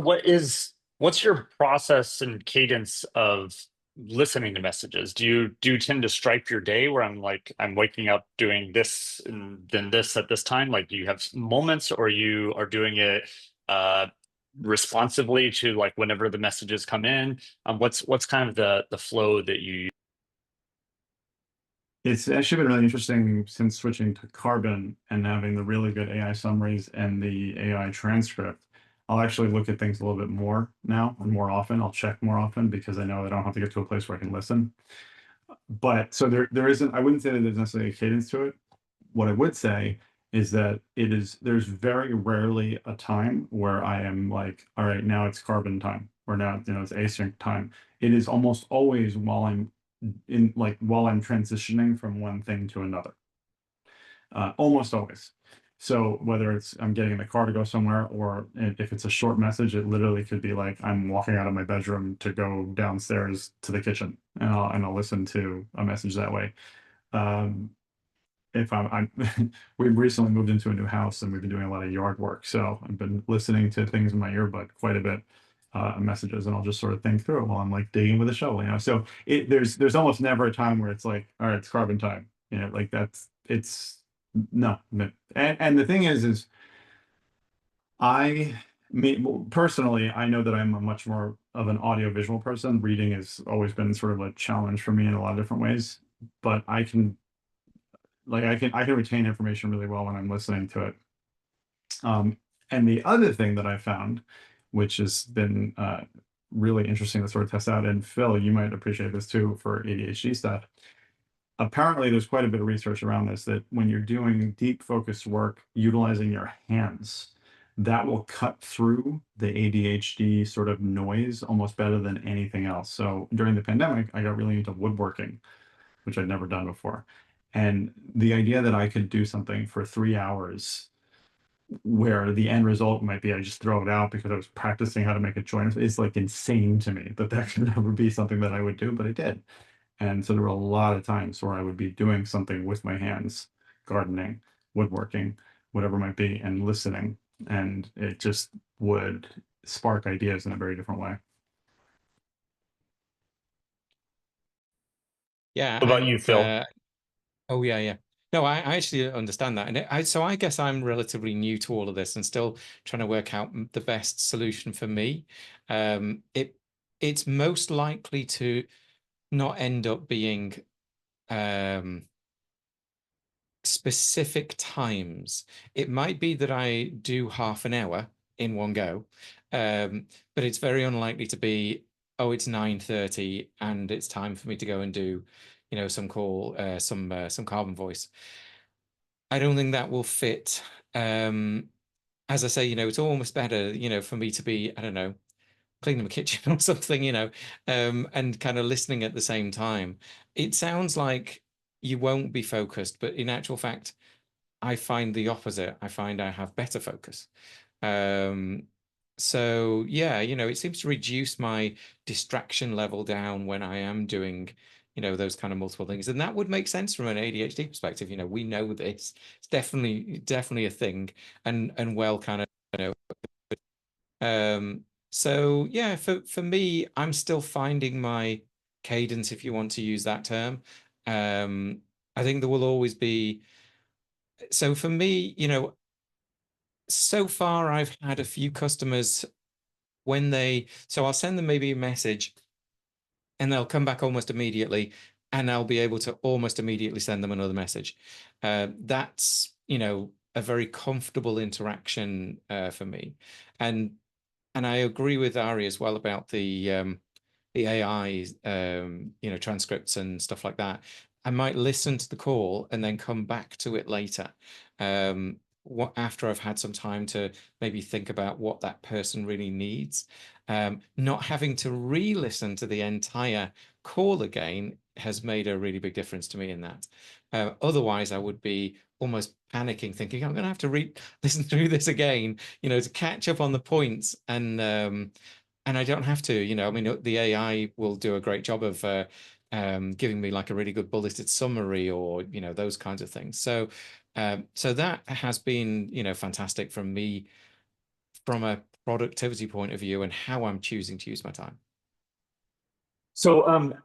What's your process and cadence of listening to messages? Do you tend to stripe your day where I'm waking up doing this and then this at this time? Like, do you have moments, or you are doing it uh responsively to like whenever the messages come in? What's kind of the flow that you It's actually been really interesting since switching to Carbon and having the really good AI summaries and the AI transcript. I'll actually look at things a little bit more now and more often. I'll check more often because I know I don't have to get to a place where I can listen. But so there isn't, I wouldn't say that there's necessarily a cadence to it. What I would say is that there's very rarely a time where I am like, all right, now it's Carbon time, or now, it's async time. It is almost always while I'm transitioning from one thing to another, almost always. So whether it's I'm getting in the car to go somewhere, or if it's a short message, it literally could be like I'm walking out of my bedroom to go downstairs to the kitchen, and I'll listen to a message that way. Um, if we've recently moved into a new house and we've been doing a lot of yard work, so I've been listening to things in my earbud quite a bit, messages, and I'll just sort of think through it while I'm like digging with a shovel. So there's almost never a time where it's like, all right, it's Carbon time. Like it's no. And the thing is I well, personally, I know that I'm a much more of an audio-visual person. Reading has always been sort of a challenge for me in a lot of different ways, but I can retain information really well when I'm listening to it. Um, and the other thing that I found, which has been really interesting to sort of test out, and Phil, you might appreciate this too for ADHD stuff. Apparently, there's quite a bit of research around this, that when you're doing deep focused work utilizing your hands, that will cut through the ADHD sort of noise almost better than anything else. So during the pandemic, I got really into woodworking, which I'd never done before. And the idea that I could do something for 3 hours where the end result might be I just throw it out because I was practicing how to make a joint is like insane to me. That could never be something that I would do, but I did. And so there were a lot of times where I would be doing something with my hands, gardening, woodworking, whatever it might be, and listening. And it just would spark ideas in a very different way. What Yeah, about you, and Phil? oh yeah, yeah. No, I actually understand that, and so I guess I'm relatively new to all of this and still trying to work out the best solution for me. It's most likely to not end up being um, specific times. It might be that I do half an hour in one go, but it's very unlikely to be, oh, it's 9:30 and it's time for me to go and do, some carbon voice. I don't think that will fit. As I say, it's almost better, for me to be, I don't know, cleaning the kitchen or something, and kind of listening at the same time. It sounds like you won't be focused, but in actual fact, I find the opposite. I find I have better focus. Um, so yeah, it seems to reduce my distraction level down when I am doing, those kind of multiple things. And that would make sense from an ADHD perspective. We know this. It's definitely a thing, and well kind of, so yeah, for me, I'm still finding my cadence, if you want to use that term. I think there will always be, so for me, so far I've had a few customers so I'll send them maybe a message and they'll come back almost immediately, and I'll be able to almost immediately send them another message. That's, a very comfortable interaction for me. And I agree with Ari as well about the AI, transcripts and stuff like that. I might listen to the call and then come back to it later, after I've had some time to maybe think about what that person really needs. Not having to re-listen to the entire call again has made a really big difference to me in that. Otherwise, I would be almost panicking, thinking I'm going to have to listen through this again, to catch up on the points. And I don't have to, I mean, the AI will do a great job of giving me like a really good bulleted summary, or, those kinds of things. So that has been, fantastic from me from a productivity point of view and how I'm choosing to use my time. So